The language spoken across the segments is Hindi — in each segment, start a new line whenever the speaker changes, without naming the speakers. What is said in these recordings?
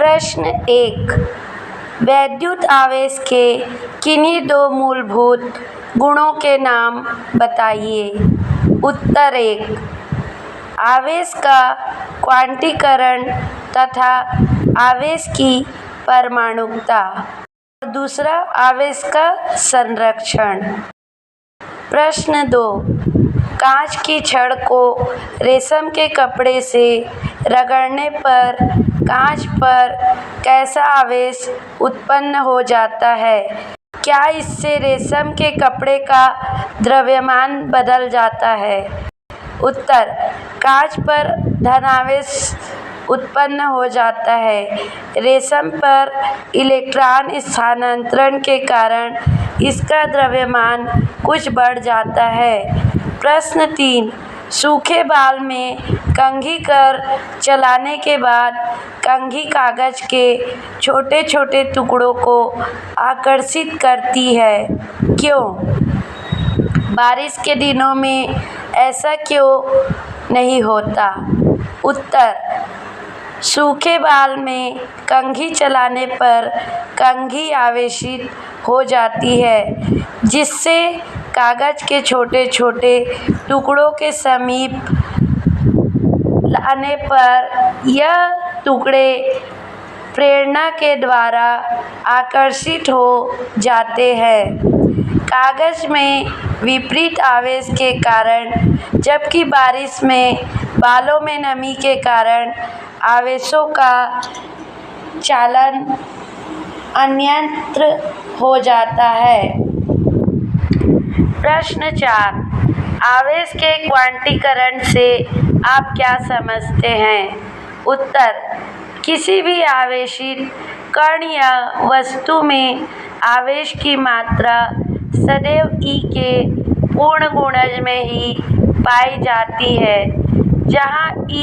प्रश्न 1। वैद्युत आवेश के किन्हीं दो मूलभूत गुणों के नाम बताइए। उत्तर 1। आवेश का क्वांटीकरण तथा आवेश की परमाणुकता। दूसरा, आवेश का संरक्षण। प्रश्न 2। कांच की छड़ को रेशम के कपड़े से रगड़ने पर कांच पर कैसा आवेश उत्पन्न हो जाता है? क्या इससे रेशम के कपड़े का द्रव्यमान बदल जाता है? उत्तर, कांच पर धनावेश उत्पन्न हो जाता है। रेशम पर इलेक्ट्रॉन स्थानांतरण के कारण इसका द्रव्यमान कुछ बढ़ जाता है। प्रश्न 3। सूखे बाल में कंघी कर चलाने के बाद कंघी कागज के छोटे छोटे टुकड़ों को आकर्षित करती है, क्यों? बारिश के दिनों में ऐसा क्यों नहीं होता? उत्तर, सूखे बाल में कंघी चलाने पर कंघी आवेशित हो जाती है, जिससे कागज के छोटे छोटे टुकड़ों के समीप लाने पर यह टुकड़े प्रेरणा के द्वारा आकर्षित हो जाते हैं। कागज में विपरीत आवेश के कारण, जबकि बारिश में बालों में नमी के कारण आवेशों का चालन अन्यत्र हो जाता है। प्रश्न 4। आवेश के क्वांटीकरण से आप क्या समझते हैं? उत्तर, किसी भी आवेशित कण या वस्तु में आवेश की मात्रा सदैव E के पूर्ण गुणज में ही पाई जाती है, जहाँ E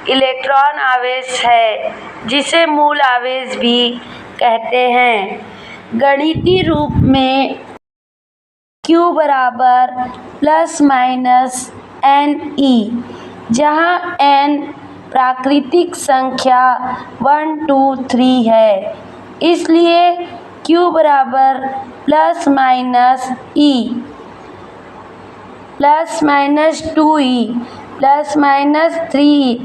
इलेक्ट्रॉन आवेश है, जिसे मूल आवेश भी कहते हैं। गणितीय रूप में Q बराबर ±NE, जहाँ N प्राकृतिक संख्या 1, 2, 3 है। इसलिए Q बराबर ±E ±2E ±3E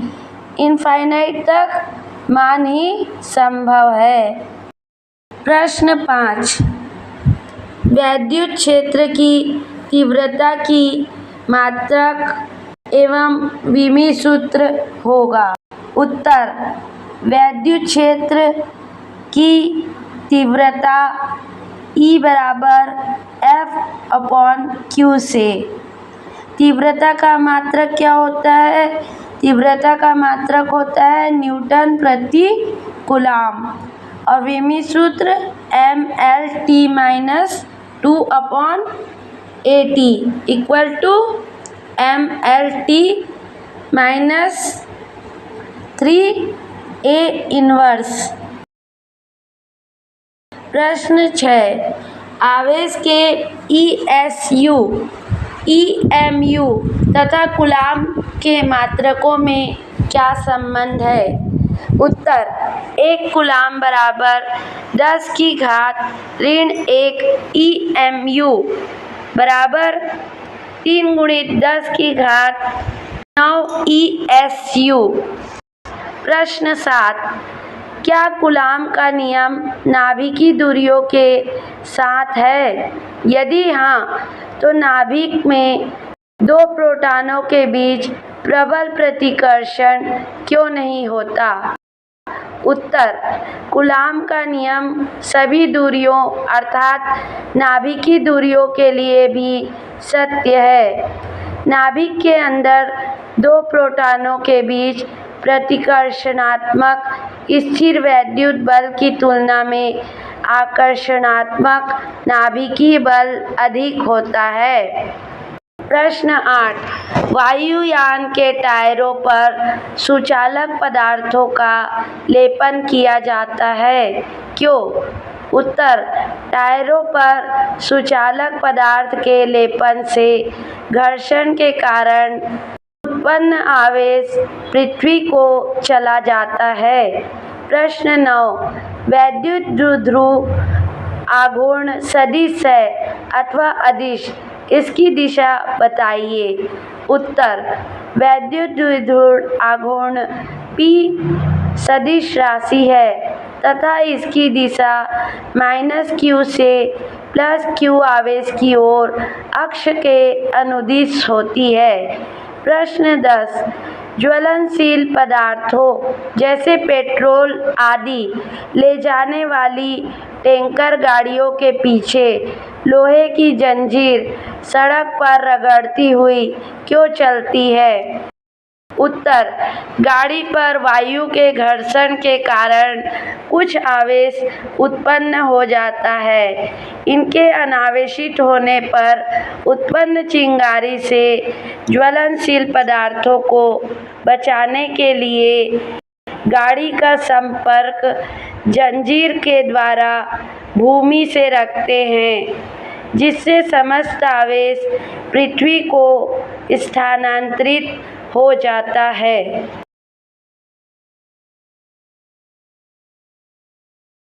इनफाइनाइट तक मान ही संभव है। प्रश्न 5। वैद्युत क्षेत्र की तीव्रता की मात्रक एवं विमी सूत्र होगा। उत्तर, वैद्युत क्षेत्र की तीव्रता E बराबर F/Q से। तीव्रता का मात्रक क्या होता है? तीव्रता का मात्रक होता है न्यूटन प्रति कूलाम और विमी सूत्र mLT-2/AT equal to mLT-3A inverse. प्रश्न 6। आवेश के ESU, EMU तथा कूलाम के मात्रकों में क्या संबंध है? उत्तर, 1 कूलाम बराबर 10⁻⁻1 EMU बराबर 3 × 10⁹ ESU। प्रश्न 7। क्या कूलाम का नियम नाभिकीय दूरियों के साथ है? यदि हाँ, तो नाभिक में दो प्रोटॉनों के बीच प्रबल प्रतिकर्षण क्यों नहीं होता? उत्तर, कूलाम का नियम सभी दूरियों अर्थात नाभिकीय दूरियों के लिए भी सत्य है। नाभिक के अंदर दो प्रोटॉनों के बीच प्रतिकर्षणात्मक स्थिर वैद्युत बल की तुलना में आकर्षणात्मक नाभिकीय बल अधिक होता है। प्रश्न 8। वायुयान के टायरों पर सुचालक पदार्थों का लेपन किया जाता है, क्यों? उत्तर, टायरों पर सुचालक पदार्थ के लेपन से घर्षण के कारण उत्पन्न आवेश पृथ्वी को चला जाता है। प्रश्न 9, वैद्युत द्विध्रुव आघूर्ण सदिश है अथवा अदिश, इसकी दिशा बताइए। उत्तर, वैद्युत द्विध्रुव आघूर्ण P सदिश राशि है तथा इसकी दिशा -q से +q आवेश की ओर अक्ष के अनुदिश होती है। प्रश्न 10, ज्वलनशील पदार्थों जैसे पेट्रोल आदि ले जाने वाली टैंकर गाड़ियों के पीछे लोहे की जंजीर सड़क पर रगड़ती हुई क्यों चलती है? उत्तर, गाड़ी पर वायु के घर्षण के कारण कुछ आवेश उत्पन्न हो जाता है। इनके अनावेशित होने पर उत्पन्न चिंगारी से ज्वलनशील पदार्थों को बचाने के लिए गाड़ी का संपर्क जंजीर के द्वारा भूमि से रखते हैं, जिससे समस्त आवेश पृथ्वी को स्थानांतरित हो जाता है।